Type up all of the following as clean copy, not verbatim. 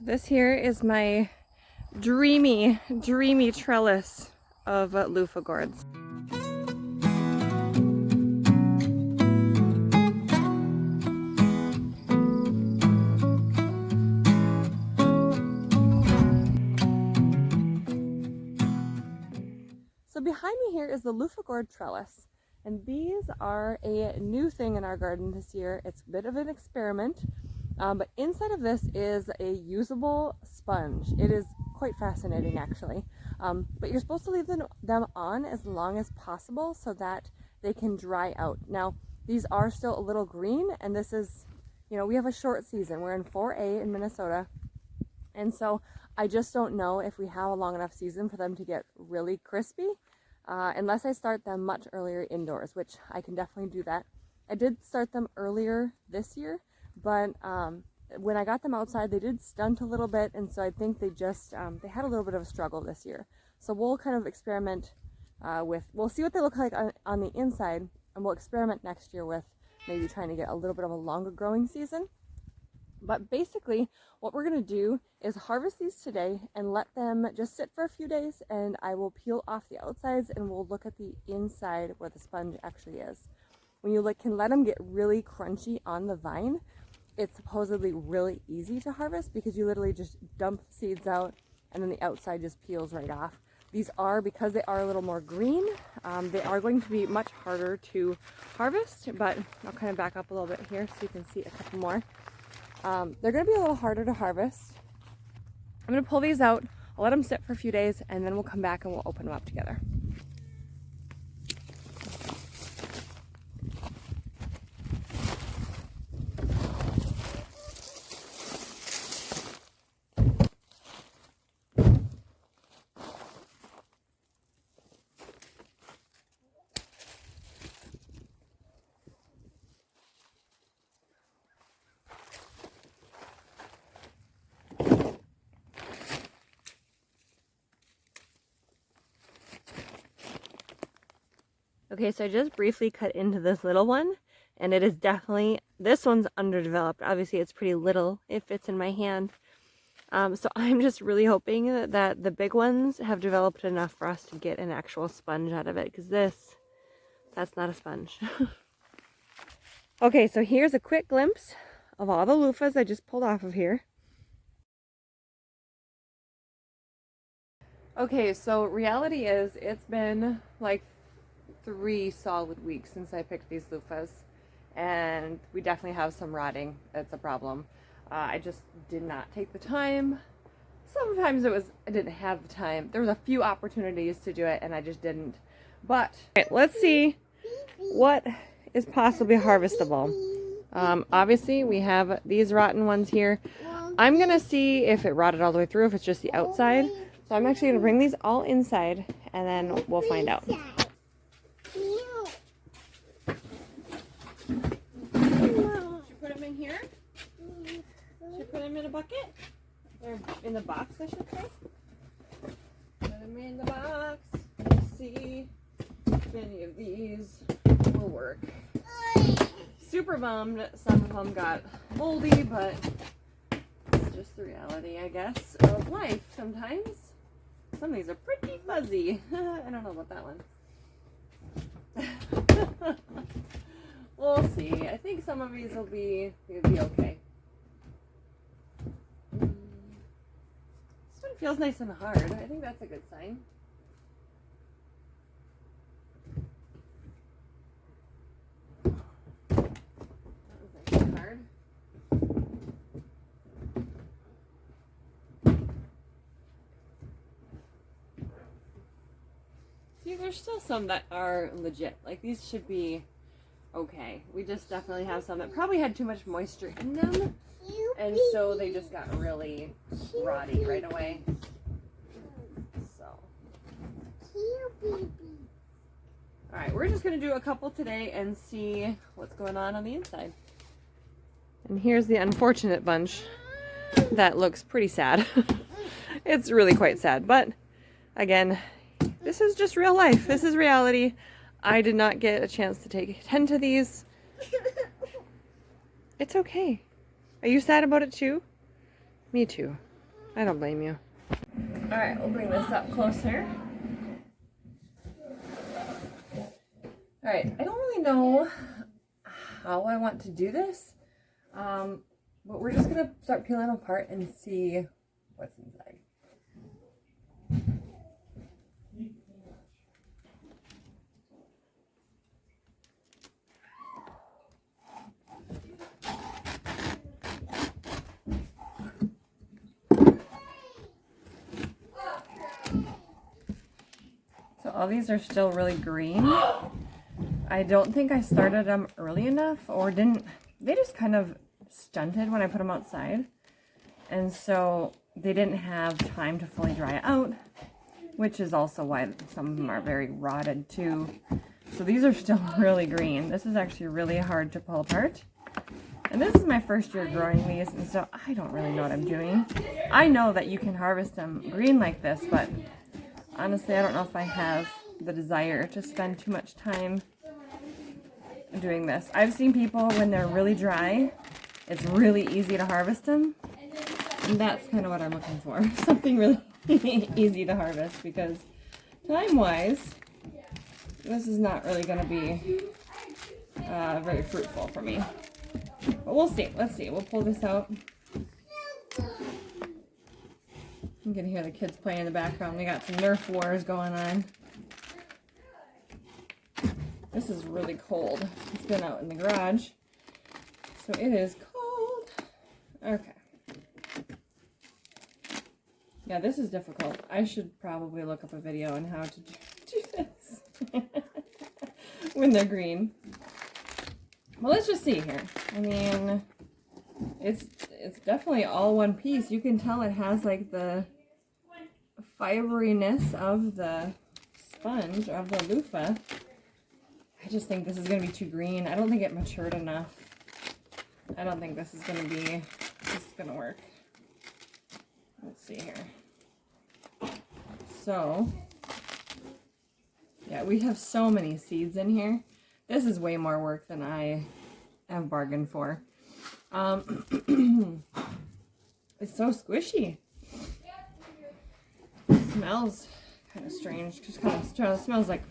This here is my dreamy trellis of loofah gourds. So behind me here is the loofah gourd trellis, and these are a new thing in our garden this year. It's a bit of an experiment, but inside of this is a usable sponge. It is quite fascinating actually, but you're supposed to leave them on as long as possible so that they can dry out. Now these are still a little green, and this is, you know, we have a short season. We're in 4A in Minnesota, and so I just don't know if we have a long enough season for them to get really crispy, unless I start them much earlier indoors, which I can definitely do that. I did start them earlier this year, but when I got them outside, they did stunt a little bit, and so I think they just, they had a little bit of a struggle this year. So we'll kind of experiment we'll see what they look like on the inside, and we'll experiment next year with maybe trying to get a little bit of a longer growing season. But basically, what we're going to do is harvest these today and let them just sit for a few days, and I will peel off the outsides and we'll look at the inside where the sponge actually is. When you can let them get really crunchy on the vine, it's supposedly really easy to harvest because you literally just dump seeds out and then the outside just peels right off. These are, because they are a little more green, they are going to be much harder to harvest, but I'll kind of back up a little bit here so you can see a couple more. They're going to be a little harder to harvest. I'm going to pull these out, I'll let them sit for a few days, and then we'll come back and we'll open them up together. Okay, so I just briefly cut into this little one, and it is definitely, this one's underdeveloped. Obviously it's pretty little, it fits in my hand. So I'm just really hoping that the big ones have developed enough for us to get an actual sponge out of it, because that's not a sponge. Okay, so here's a quick glimpse of all the loofahs I just pulled off of here. Okay, so reality is it's been like 3 solid weeks since I picked these loofahs, and we definitely have some rotting. That's a problem. I just did not take the time. Sometimes it was I didn't have the time. There was a few opportunities to do it and I just didn't. But okay, let's see what is possibly harvestable. Obviously we have these rotten ones here. I'm gonna see if it rotted all the way through, if it's just the outside. So I'm actually gonna bring these all inside and then we'll find out. Here? Should I put them in a bucket? Or in the box, I should say. Put them in the box. Let's see if any of these will work. Super bummed. Some of them got moldy, but it's just the reality, I guess, of life sometimes. Some of these are pretty fuzzy. I don't know about that one. We'll see. I think some of these will be okay. This one feels nice and hard. I think that's a good sign. That was nice and hard. See, there's still some that are legit. Like these should be okay. We just definitely have some that probably had too much moisture in them, and so they just got really rotty right away. So, alright, we're just going to do a couple today and see what's going on the inside. And here's the unfortunate bunch that looks pretty sad. It's really quite sad, but again, this is just real life. This is reality. I did not get a chance to tend to these. It's okay. Are you sad about it too? Me too. I don't blame you. All right, we'll bring this up closer. All right, I don't really know how I want to do this, but we're just gonna start peeling them apart and see what's inside. So all these are still really green. I don't think I started them early enough, or didn't. They just kind of stunted when I put them outside. And so they didn't have time to fully dry out, which is also why some of them are very rotted too. So these are still really green. This is actually really hard to pull apart. And this is my first year growing these, and so I don't really know what I'm doing. I know that you can harvest them green like this, but honestly, I don't know if I have the desire to spend too much time doing this. I've seen people when they're really dry, it's really easy to harvest them, and that's kind of what I'm looking for. Something really easy to harvest, because time-wise, this is not really going to be very fruitful for me. But we'll see. Let's see. We'll pull this out. You can hear the kids playing in the background. They got some Nerf wars going on. This is really cold. It's been out in the garage, so it is cold. Okay. Yeah, this is difficult. I should probably look up a video on how to do this when they're green. Well, let's just see here. I mean, it's definitely all one piece. You can tell it has like the fiberiness of the sponge, of the loofah. I just think this is going to be too green. I don't think it matured enough. I don't think this is going to work. Let's see here. So, yeah, we have so many seeds in here. This is way more work than I have bargained for. It's so squishy. It smells kind of strange. Just kind of smells like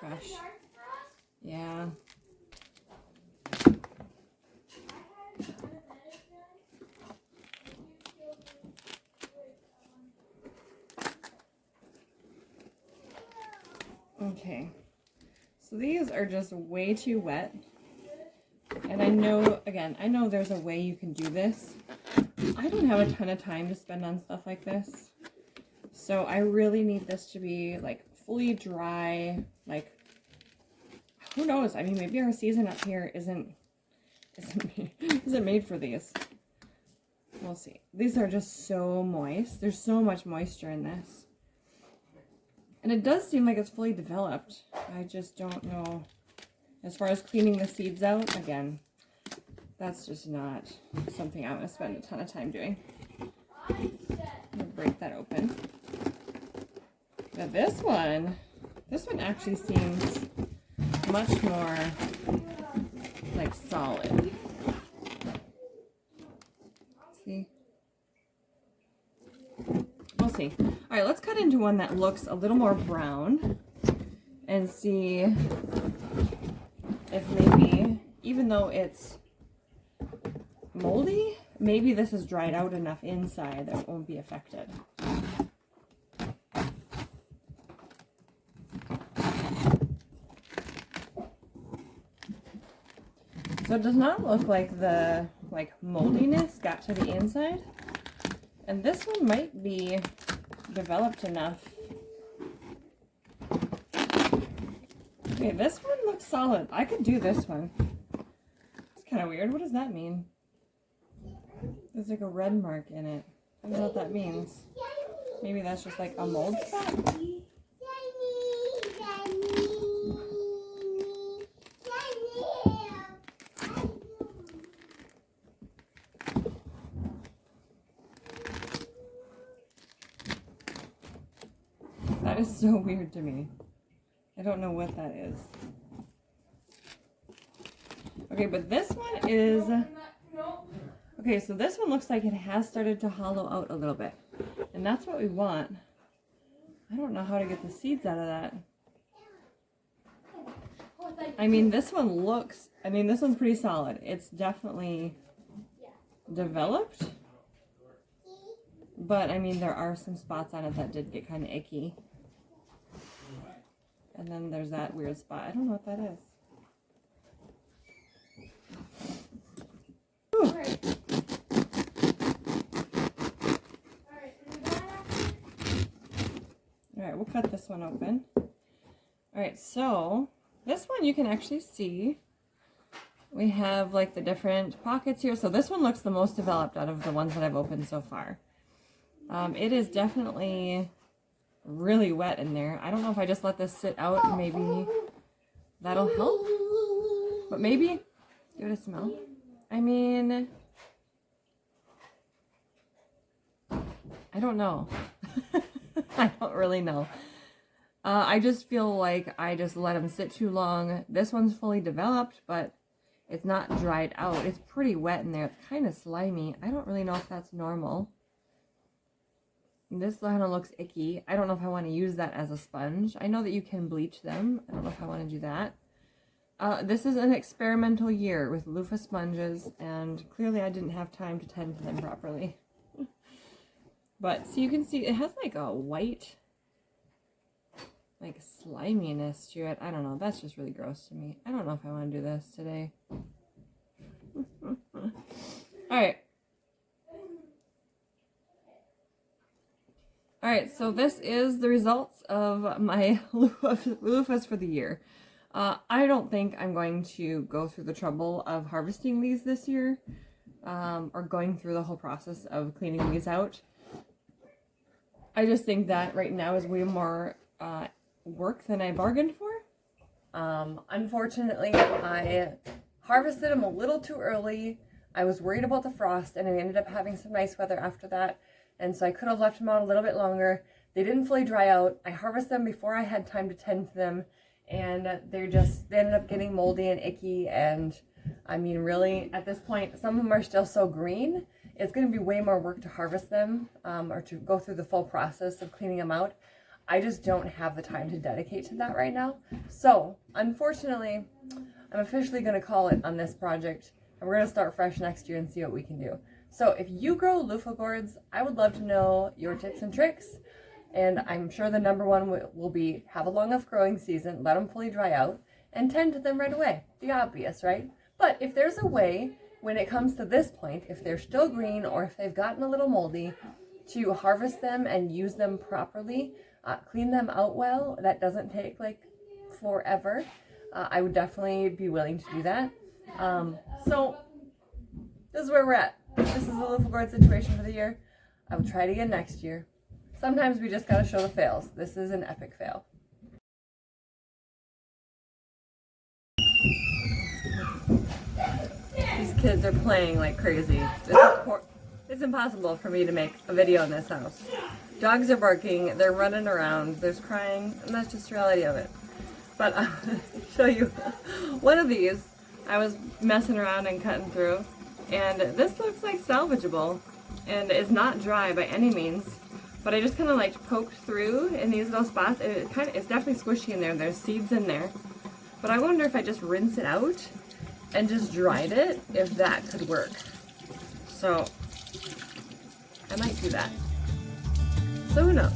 fresh. Yeah. Okay. So these are just way too wet. And I know, again, I know there's a way you can do this. I don't have a ton of time to spend on stuff like this. So I really need this to be like fully dry, like, who knows? I mean, maybe our season up here isn't made for these. We'll see. These are just so moist. There's so much moisture in this. And it does seem like it's fully developed. I just don't know. As far as cleaning the seeds out, again, that's just not something I'm going to spend a ton of time doing. I'm going to break that open. Now this one actually seems much more like solid. See? We'll see. All right, let's cut into one that looks a little more brown and see if maybe, even though it's moldy, maybe this is dried out enough inside that it won't be affected. So it does not look like the moldiness got to the inside. And this one might be developed enough. Okay, this one looks solid. I could do this one. It's kind of weird. What does that mean? There's like a red mark in it. I don't know what that means. Maybe that's just like a mold spot. That is so weird to me. I don't know what that is. Okay, but this one is... Okay, so this one looks like it has started to hollow out a little bit. And that's what we want. I don't know how to get the seeds out of that. I mean, this one looks, this one's pretty solid. It's definitely developed. But, there are some spots on it that did get kind of icky. And then there's that weird spot. I don't know what that is. Alright, we'll cut this one open. Alright, so this one you can actually see. We have like the different pockets here. So this one looks the most developed out of the ones that I've opened so far. It is definitely really wet in there. I don't know if I just let this sit out, maybe that'll help. But maybe give it a smell. I don't know. I don't really know. I just feel like I just let them sit too long. This one's fully developed, but it's not dried out. It's pretty wet in there. It's kind of slimy. I don't really know if that's normal. This kind of looks icky. I don't know if I want to use that as a sponge. I know that you can bleach them. I don't know if I want to do that. This is an experimental year with loofah sponges, and clearly I didn't have time to tend to them properly. But, so you can see it has like a white, like sliminess to it. I don't know. That's just really gross to me. I don't know if I want to do this today. Alright. Alright, so this is the results of my loofahs for the year. I don't think I'm going to go through the trouble of harvesting these this year, or going through the whole process of cleaning these out. I just think that right now is way more work than I bargained for. Unfortunately, I harvested them a little too early. I was worried about the frost, and I ended up having some nice weather after that. And so I could have left them out a little bit longer. They didn't fully dry out. I harvested them before I had time to tend to them. And they ended up getting moldy and icky. And really, at this point, some of them are still so green. It's going to be way more work to harvest them, or to go through the full process of cleaning them out. I just don't have the time to dedicate to that right now. So, unfortunately, I'm officially going to call it on this project. And we're going to start fresh next year and see what we can do. So if you grow loofah gourds, I would love to know your tips and tricks. And I'm sure the number one will be have a long enough growing season, let them fully dry out, and tend to them right away. The obvious, right? But if there's a way, when it comes to this point, if they're still green or if they've gotten a little moldy, to harvest them and use them properly, clean them out well, that doesn't take like forever, I would definitely be willing to do that. So this is where we're at. This is the loofah gourd situation for the year. I will try it again next year. Sometimes we just gotta show the fails. This is an epic fail. These kids are playing like crazy. It's impossible for me to make a video in this house. Dogs are barking, they're running around, there's crying, and that's just the reality of it. But I'll show you one of these. I was messing around and cutting through. And this looks like salvageable, and it's not dry by any means, but I just kind of like poked through in these little spots, and it's definitely squishy in there. There's seeds in there, but I wonder if I just rinse it out and just dried it, if that could work. So I might do that. So who knows?